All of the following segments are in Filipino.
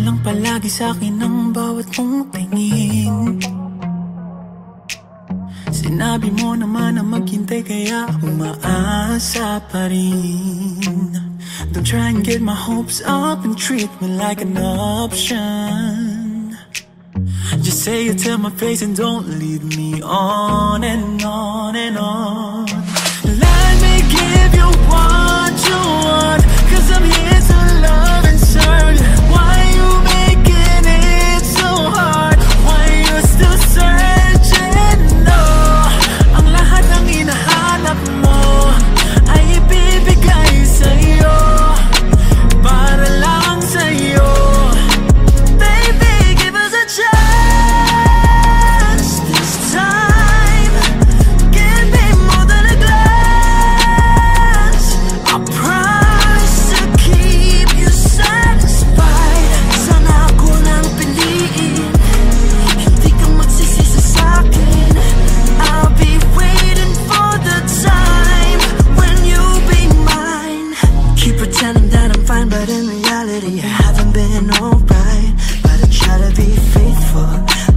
lang palagi sa'kin ang bawat mong tingin. Sinabi mo naman na maghintay kaya umaasa pa rin. Don't try and get my hopes up and treat me like an option. Just say it to my face and don't lead me on and on and on. Let me give you what you want, 'cause I'm here to love and serve. Why you making it so hard? Why you still searching? No, ang lahat ng hinahanap mo ay ibibigay sa'yo, para lang sa'yo. Baby, give us a chance this time. Give me more than a glance. I promise to keep you satisfied. Sana ako lang piliin, hindi ka magsisisi sa'kin. I'll be waiting for the time when you'll be mine. Keep pretending that I'm fine, but in reality I haven't been alright. But I try to be faithful,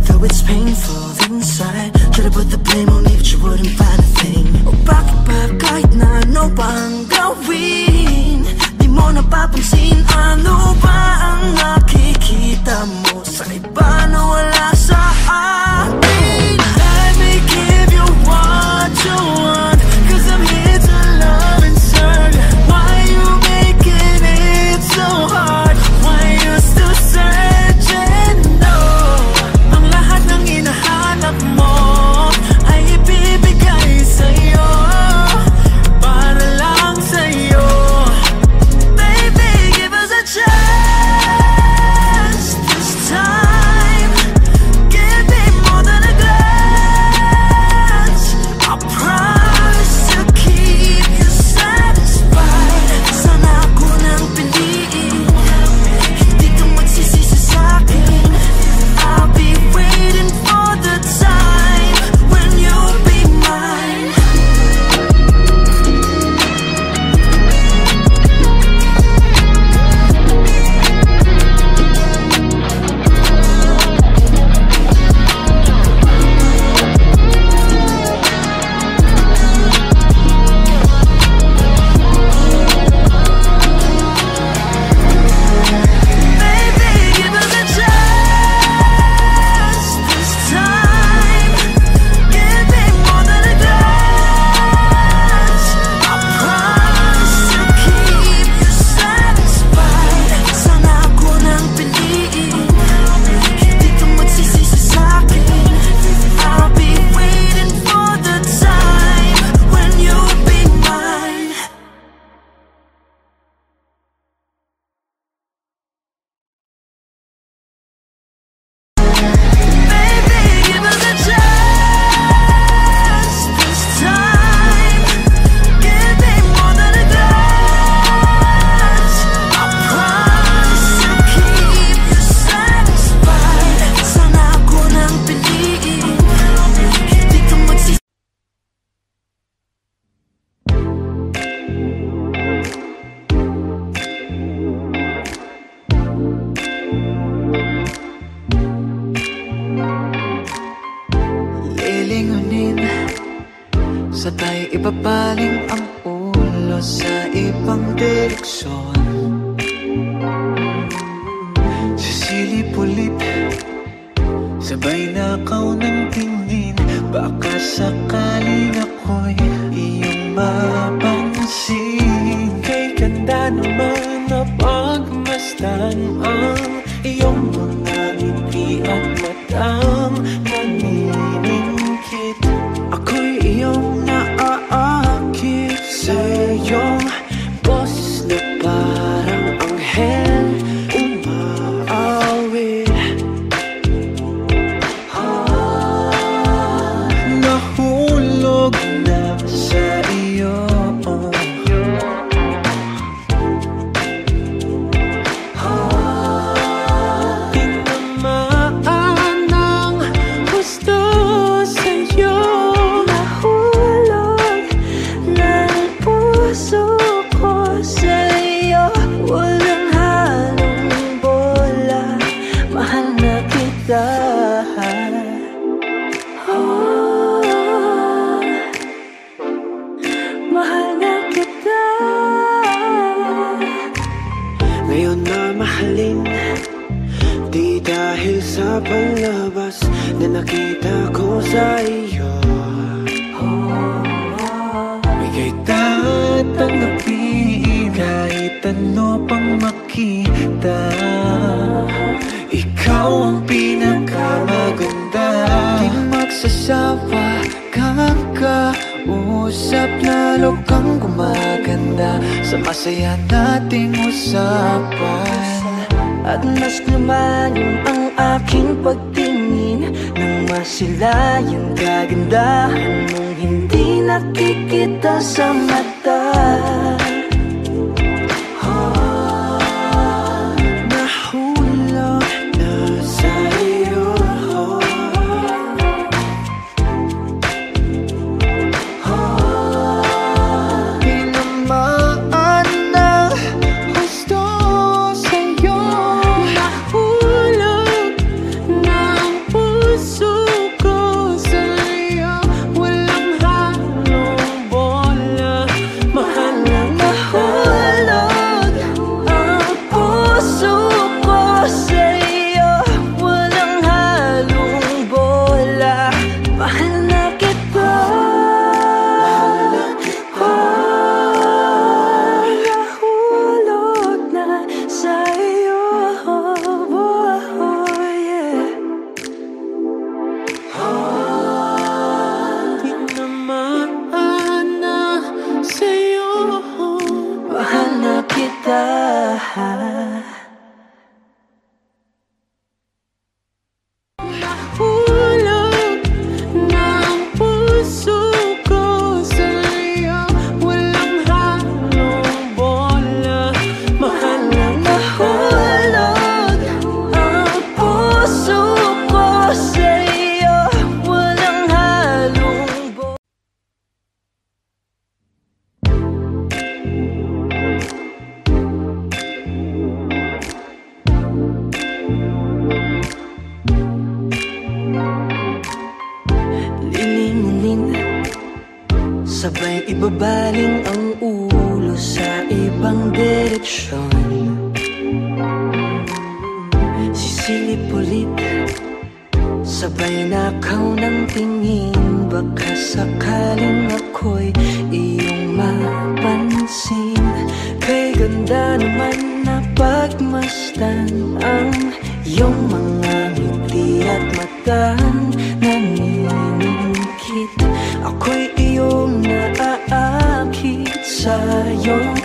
though it's painful inside. Try to put the blame on me, but you wouldn't find a thing. O bakit ba kahit na ano pa ang gawin, di mo napapansin? Ano ba ang nakikita mo sa iba na wala sa akin? Let me give you what you want, 'cause I'm here to love and serve. Why you making it so hard? Why you still searching? No, ang lahat ng hinahanap mo ay ibibigay sa'yo, para lang sa'yo. Baby, give us a chance this time. Give me more than a glance. I promise to keep you satisfied. Sana ako lang piliin, hindi ka magsisisi sa'kin. I'll be waiting for the time when you'll be mine. Baby, give us a chance this time. Give me more than a glance. I promise to keep you satisfied. Sana ako lang piliin, hindi ka magsisisi sa'kin. I'll be waiting for the time when you'll be mine. Baby, give us a chance this time. Give me more than a glance. I promise to keep you satisfied. Sana ako lang piliin, hindi ka magsisisi. Lilingunin, sabay ibabaling ang ulo sa ibang direksyon. Sisilip ulit, sabay nakaw ng tingin. Baka sakaling ako'y iyong mapansin. Kay ganda naman na pagmasdan ang iyong mga ngiti at matang naniningkit. Ako'y iyong naaakit sa iyong boses na parang anghel umaawit. Nahulog na sa iyo. palabas na nakita ko sa iyo. Bigay tatanggapin kahit ano pang makita. Ikaw ang pinakamaganda. Di magsasawa kakausap, lalo kang gumaganda sa masaya nating usapan. At mas lumalim ang aking pagtingin nang masilayan kagandahan mong hindi nakikita sa mata. Nahulog na sa'yo. Tinamaan ng gusto sa'yo. Nahulog na ang puso ko sa'yo. Walang halong bola, mahal na nahulog ang puso ko sa'yo. Walang halong bola, mahal na kita. Nahulog na sa'yo, yeah. Tinamaan na sa'yo. Mahal na kita. Nahulog na ang puso ko sa'yo. Walang halong bola, mahal na nahulog ang puso ko sa'yo. Walang halong bola. Lilingunin, sabay ibabaling ang ulo sa ibang direksyon. Sisilip ulit, sabay nakaw ng tingin. Baka sakaling ako'y iyong mapansin. Kay ganda naman na pagmasdan ang iyong mga ngiti at mata. Naniningkit, ako'y iyong naaakit sa iyong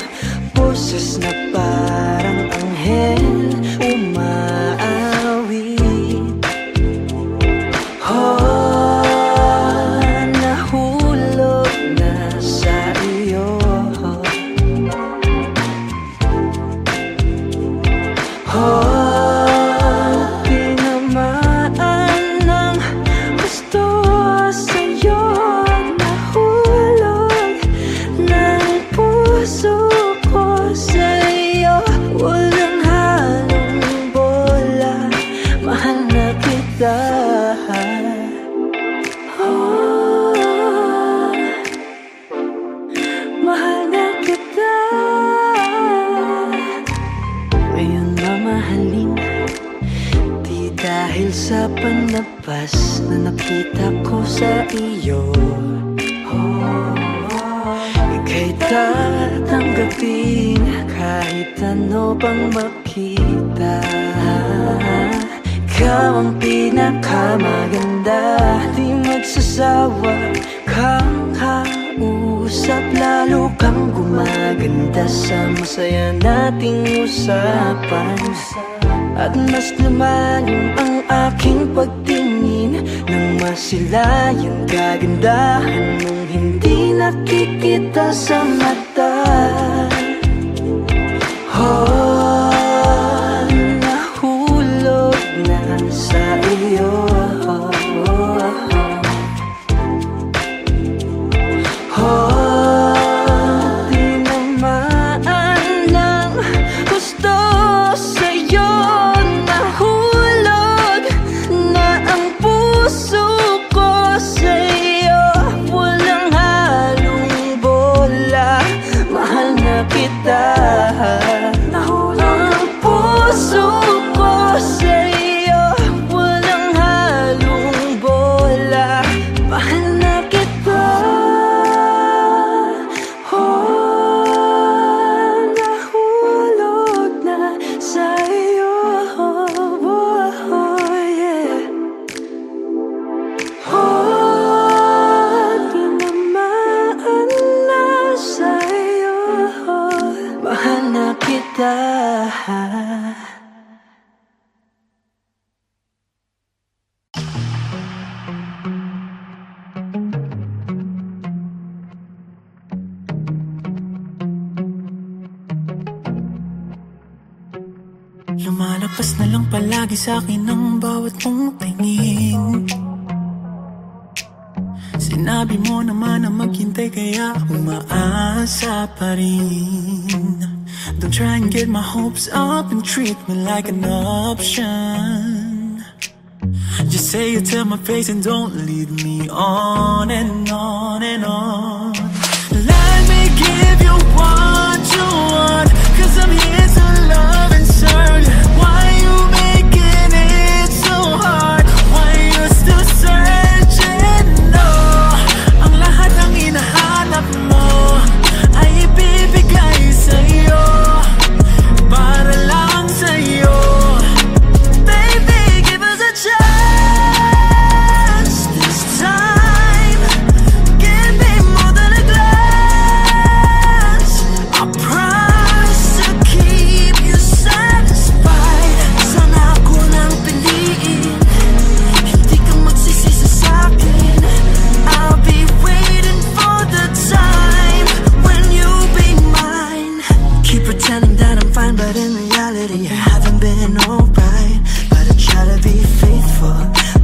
boses na parang anghel umaawit. Nahulog na sa iyo. Tinamaan ng gusto sa'yo. Nahulog ng puso ko sa'yo. Walang halong bola, mahal na kita. Mahal na kita. Ngayon mamahalin, di dahil sa panlabas na nakita ko sa iyo. Ika'y tatanggapin kahit ano pang makita. Ikaw ang pinakamaganda. Di magsasawa kang kausap, lalo kang gumaganda sa masaya nating usapan. At mas lumalim ang aking pagtingin nang masilayan kagandahan mong hindi nakikita sa mata. Nahulog na sa iyo. Tinamaan ng gusto sa'yo. Nahulog na ang puso ko sa'yo. Walang halong bola, mahal na kita. Nahulog Lalagpas na lang palagi sa'kin ang bawat mong tingin. Sinabi mo naman na maghintay kaya umaasa pa rin. Don't try and get my hopes up and treat me like an option. Just say it to my face and don't lead me on and on and on. Let me give you what you want, 'cause I'm here to love and serve. Why you making it so hard? Why you still searching? No, ang lahat ng hinahanap mo ay ibibigay sa'yo, para lang sa'yo. Baby, give us a chance this time. Give me more than a glance. I promise to keep you satisfied. Sana ako nang piliin, hindi ka magsisisi sa'kin. I'll be waiting for the time when you'll be mine. Keep pretending that I'm fine, but in reality I haven't been alright. But I try to be faithful,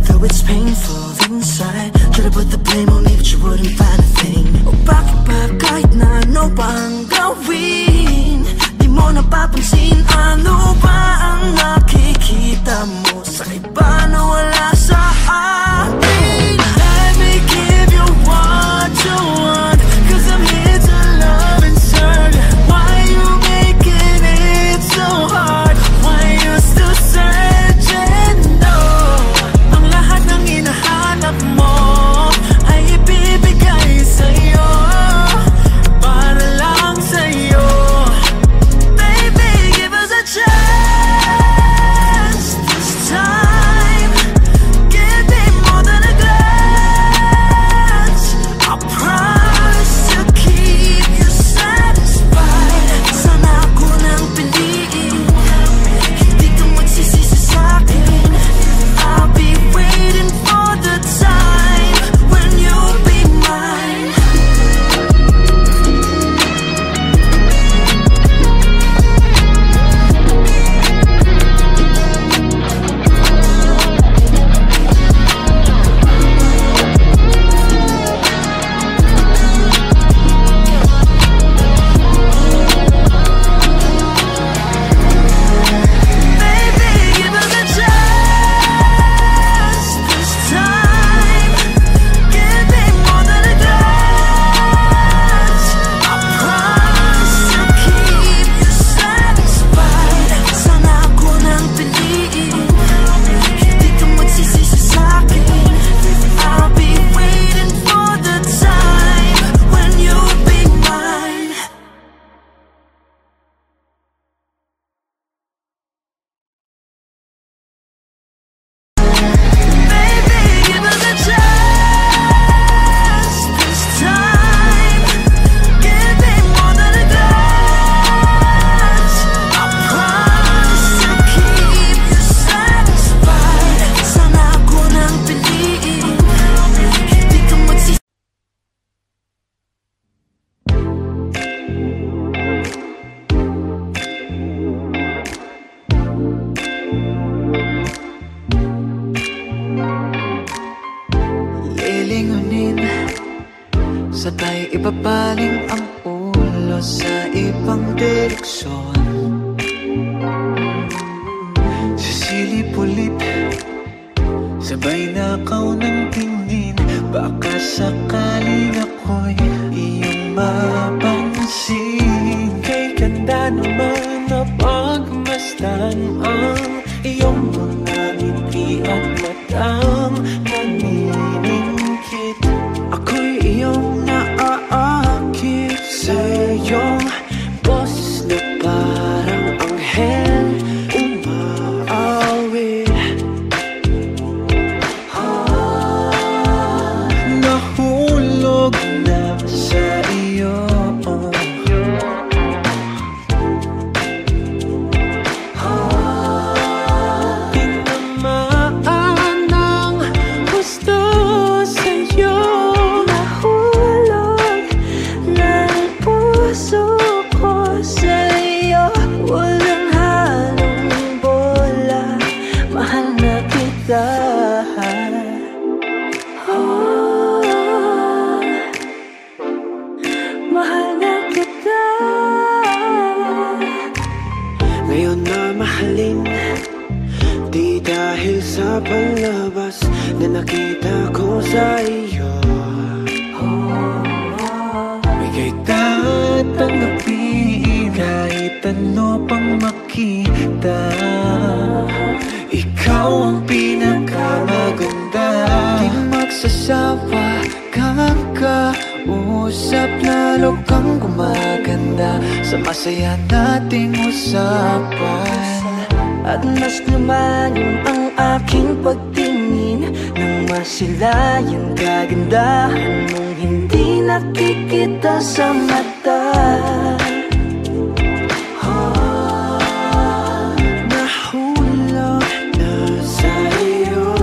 though it's painful inside. Try to put the blame on me, but you wouldn't find a thing. O bakit ba kahit na ano pa ang gawin, di mo napapansin? Ano ba ang nakikita mo sa iba na wala sa akin? Let me give you what you want, 'cause I'm here to love and serve. Why you making it so hard? Why you still searching? No, ang lahat ng hinahanap mo ay ibibigay sa'yo, para lang sa'yo. Baby, give us a chance this time. Give me more than a glance. I promise to keep you satisfied. Sana ako nang piliin, hindi ka magsisisi sa'kin. I'll be waiting for the time when you'll be mine. Baby, give us a chance this time. Give me more than a glance. I promise to keep you satisfied. Sana ako nang piliin, hindi ka magsisisi sa'kin. I'll be waiting for the time when you'll be mine. Baby, give us a chance this time. Give me more than a glance. I promise to keep you satisfied. Sana ako nang piliin, hindi ka magsisisi. Lilingunin, sabay ibabaling ang ulo sa ibang direksyon. Sisilip-ulip, sabay nakaw ng tingin. Baka sakaling ako'y iyong mapansin. Kay ganda naman na pagmasdan ang iyong mga ngiti at matang naniningkit. Ako'y iyong naaakit sa iyong boses na parang anghel umaawit. Nahulog na sa iyo. Tinamaan ng na nakita ko sa iyo. Bigay at tanggapin kahit ano pang makita. Ikaw ang pinakamaganda. Di magsasawa kang kausap, lalo kang gumaganda sa masaya nating usapan. At mas lumalim ang aking pagtingin nang masilayan kagandahan mong hindi nakikita sa mata. Nahulog na sa'yo.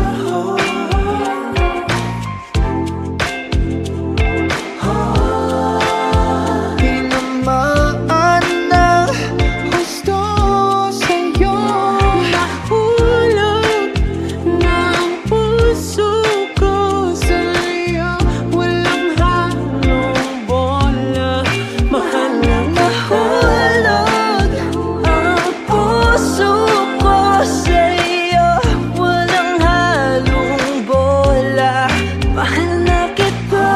Tinamaan ng gusto sa'yo. Nahulog na ang puso ko sa'yo. Walang halong bola, mahal na nahulog ang puso ko sa'yo. Walang halong bola, mahal na kita.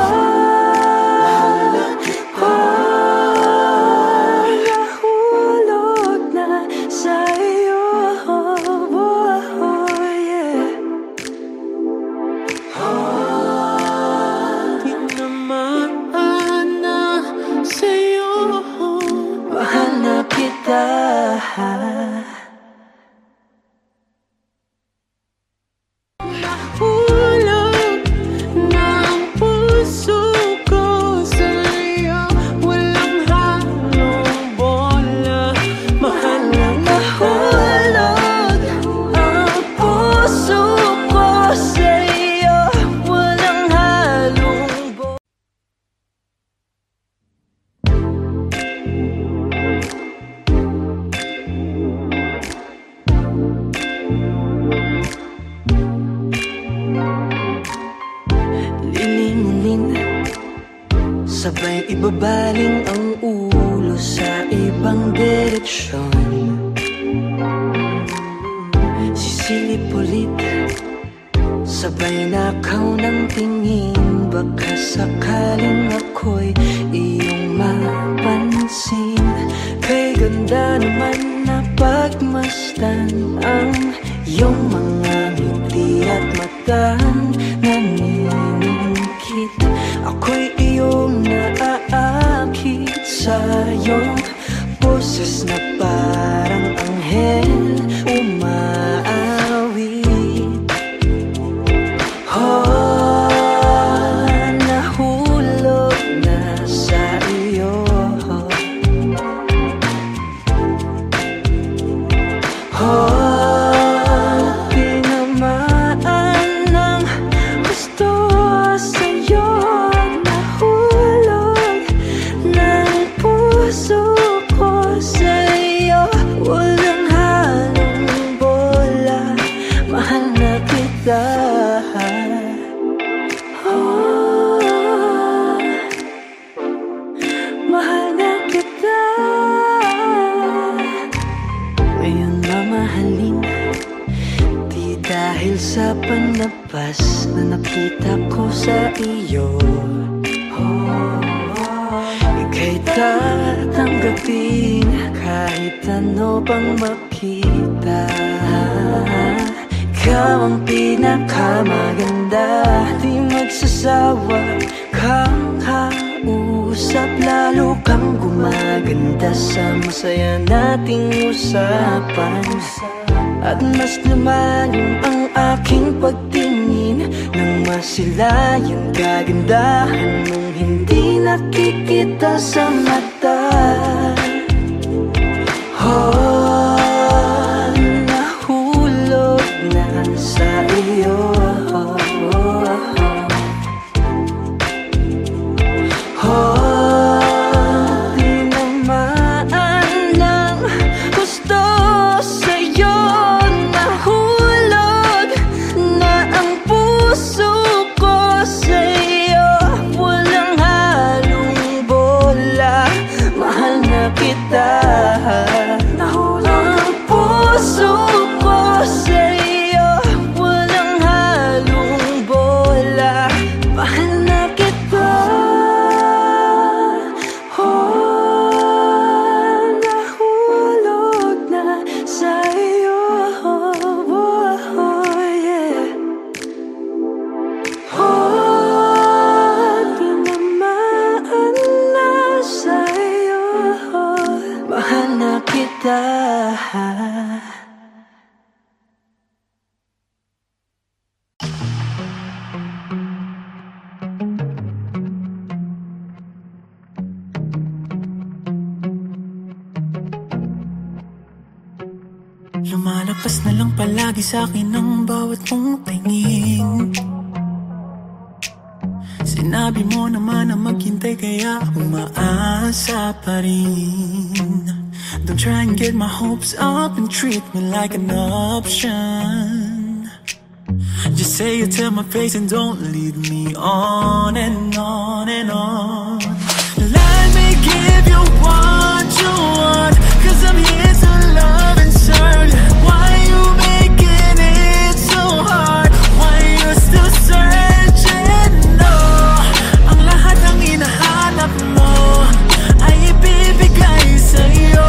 Nahulog na sa'yo, yeah. Tinamaan na sa'yo. Mahal na kita. Nahulog na ang puso ko sa'yo. Walang halong bola, mahal na nahulog ang puso ko sa'yo. Walang halong bola. Lilingunin, sabay ibabaling ang ulo sa ibang direksyon. Sisilip ulit, sabay nakaw ng tingin. Baka sakaling ako'y iyong mapansin. Kay ganda naman na pagmasdan ang iyong mga ngiti at matang naniningkit. Ako'y iyong naaakit sa iyong boses na parang anghel umaawit. Nahulog na sa iyo. Tinamaan ng gusto sa'yo. Nahulog ng puso ko sa'yo. Walang halong bola, mahal na kita. Mahal na kita. Ngayon mamahalin, di dahil sa panlabas na nakita ko sa iyo. Ika'y tatanggapin kahit ano pang makita. Ikaw ang pinakamaganda, di magsasawa kang kausap, lalo kang gumaganda sa masaya nating usapan. At mas lumalim ang aking pagtingin nang masilayan kagandahan mong hindi nakikita sa mata. Nahulog na sa iyo. Tinamaan ng gusto sa'yo. Nahulog na ang puso ko sa'yo. Walang halong bola, mahal na kita. Nahulog Lumalagpas na lang palagi sa'kin ang bawat mong tingin. Sinabi mo naman na maghintay kaya umaasa pa rin. Don't try and get my hopes up and treat me like an option. Just say it to my face and don't lead me on and on and on. Let me give you what you want, 'cause I'm here to love and serve you. Why you making it so hard? Why you still searching? No, ang lahat ng hinahanap mo ay ibibigay sa'yo,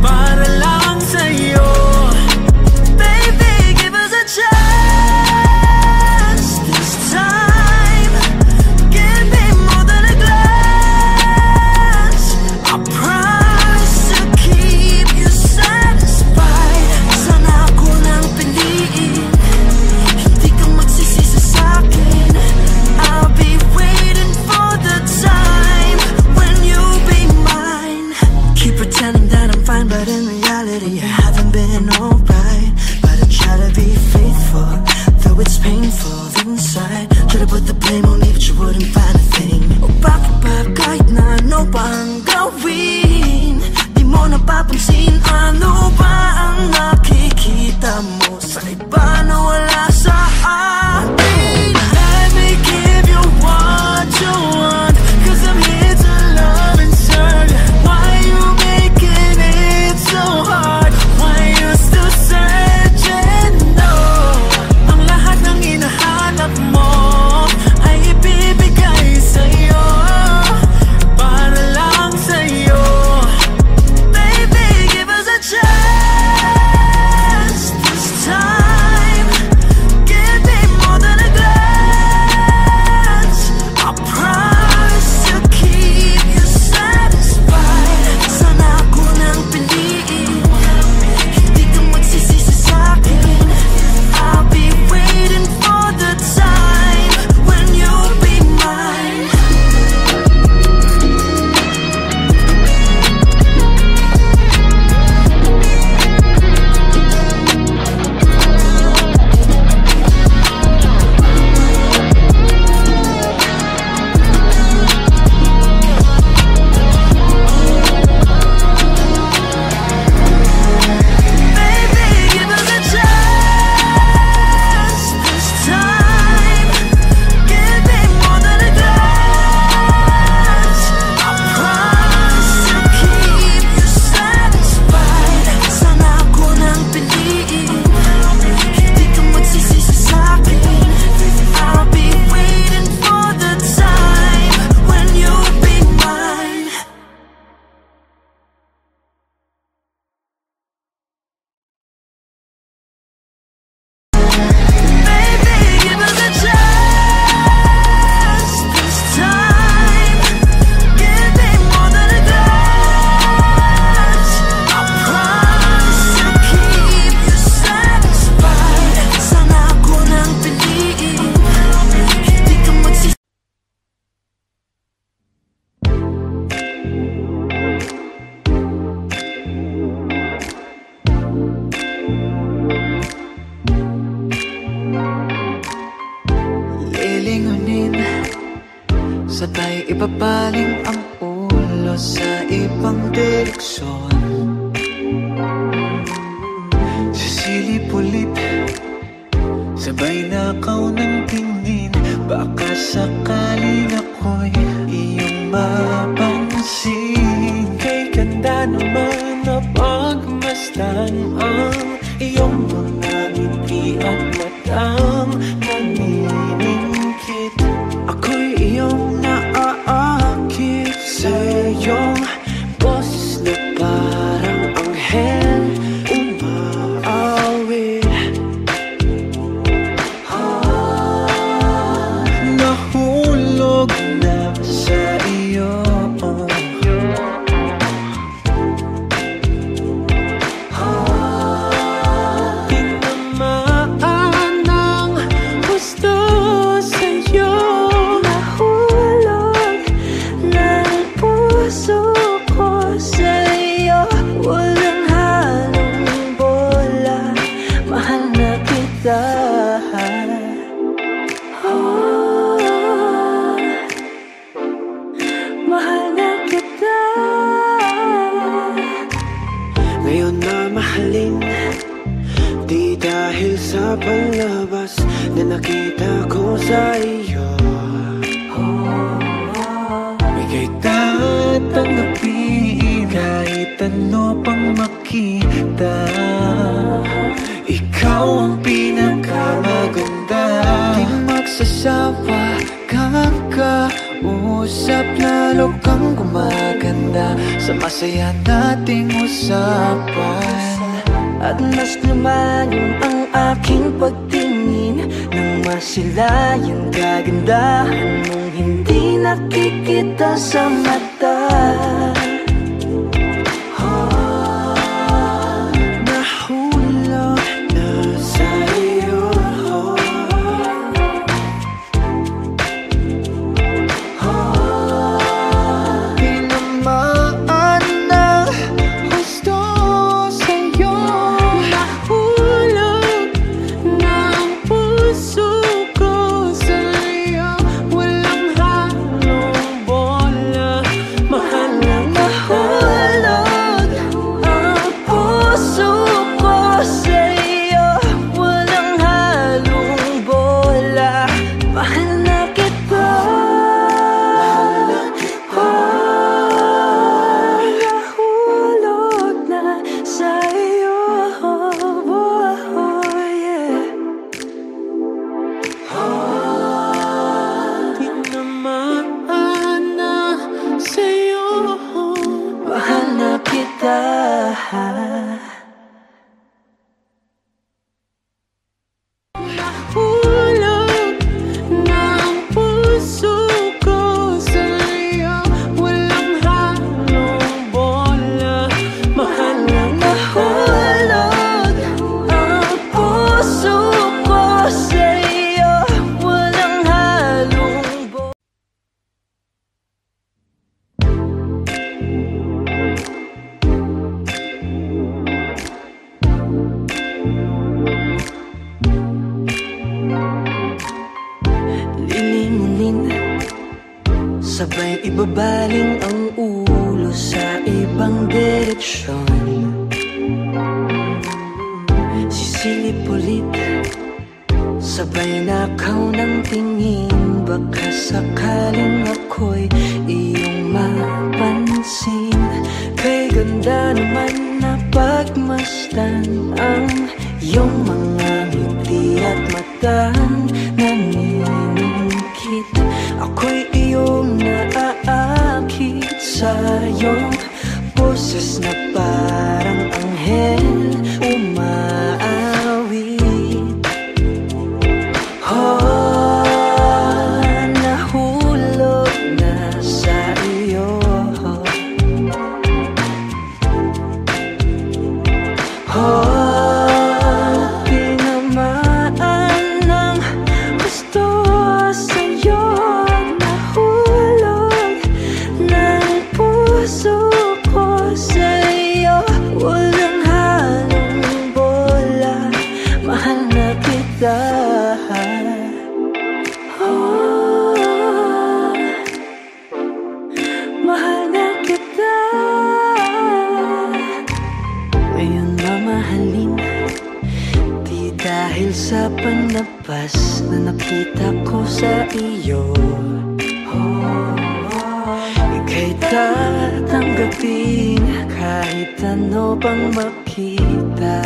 para lang sa'yo. Baby, give us a chance this time. Give me more than a glance. I promise to keep you satisfied. Sana ako nang piliin, hindi ka magsisisi sa'kin. I'll be waiting for the time when you'll be mine. Keep pretending that I'm fine, but in reality I haven't been alright. But I try to be faithful, though it's painful inside. Try to put the blame on me, but you wouldn't find a thing. O bakit ba kahit na ano pa ang gawin, di mo napapansin? Ano ba ang nakikita mo sa iba na wala sa akin? Let me give you what you want, 'cause I'm here to love and serve you. Why you making it so hard? Why you still searching? No, ang lahat ng hinahanap mo ay ibibigay sa'yo, para lang sa'yo. Baby, give us a chance this time. Give me more than a glance. I promise to keep you satisfied. Sana ako nang piliin, hindi ka magsisisi sa'kin. I'll be waiting for the time when you'll be mine. Baby, give us a chance this time. Give me more than a glance. I promise to keep you satisfied. Sana ako nang piliin, hindi ka magsisisi sa'kin. I'll be waiting for the time when you'll be mine. Baby, give us a chance this time. Give me more than a glance. I promise to keep you satisfied. Sana ako nang piliin, hindi ka magsisisi. Lilingunin, sabay ibabaling ang ulo sa ibang direksyon. Sisilip-ulip, sabay nakaw ng tingin. Baka sakaling ako'y iyong mapansin. Kay ganda naman na pagmasdan ang iyong mga ngiti at matang naniningkit. Ako'y iyong naaakit sa iyong boses na parang anghel umaawit. Nahulog na sa iyo ako sa iyo. Bigay tatanggapin kahit ano pang makita. Ikaw ang pinakamaganda. Di magsasawa kang kausap, lalo kang gumaganda sa masaya nating usapan. At mas lumalim ang aking pagtingin nang masilayan kagandahan mong hindi nakikita sa mata. Nahulog na sa'yo. Tinamaan ng gusto sa'yo. Nahulog ng puso ko sa'yo. Walang halong bola, mahal na nahulog ang puso ko sa'yo. Walang halong bola, mahal na kita. Nahulog na sa'yo, yeah. Tinamaan na sa'yo. Mahal na kita. Nahulog ng puso ko sa'yo. Walang halong bola, mahal na nahulog ang puso ko sa'yo. Walang halong bola. Lilingunin, sabay ibabaling ang ulo sa ibang direksyon. Sisilip ulit, sabay nakaw ng tingin. Baka sakaling ako'y iyong mapansin. Kay ganda naman na pagmasdan ang iyong mga ngiti at matang naniningkit. Ako'y iyong naaakit sa iyong boses na parang anghel umaawit. Nahulog na sa iyo. Tinamaan ng gusto sa'yo. Nahulog ng puso ko sa'yo. Walang halong bola, mahal na kita. Mahal na kita. Ngayon mamahalin, di dahil sa panabas na nakita ko sa iyo. Ika'y tatanggapin kahit ano pang makita.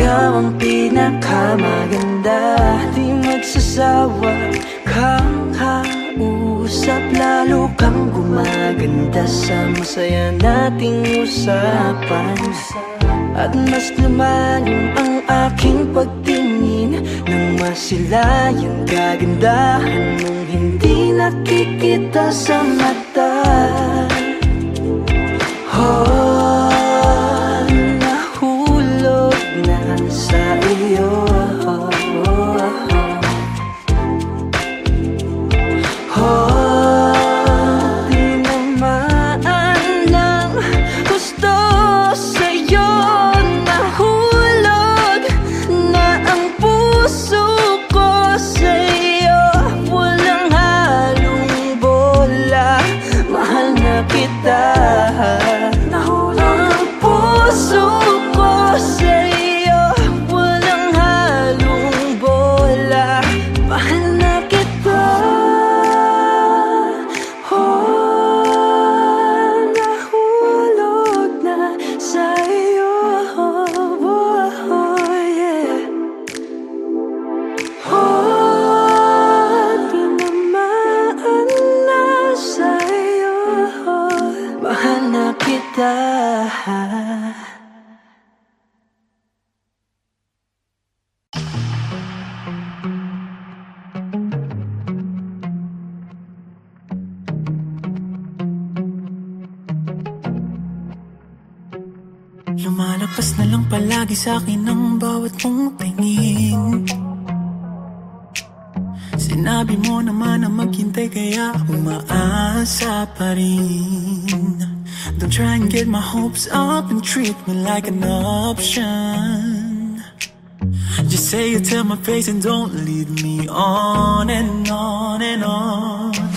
Ikaw ang pinakamaganda, di magsasawa kang kausap, lalo kang gumaganda sa masaya nating usapan. At mas lumalim ang aking pagtingin nang masilayan kagandahan mong hindi nakikita sa mata. Nahulog na sa iyo. Tinamaan ng gusto sa'yo. Nahulog na ang puso ko sa'yo. Walang halong bola, mahal na kita. Nahulog kita. Lumalapas na lang palagi sa'kin ang bawat mong tingin. Sinabi mo naman na maghintay kaya umaasa pa rin. Don't try and get my hopes up and treat me like an option. Just say it to my face and don't lead me on and on and on.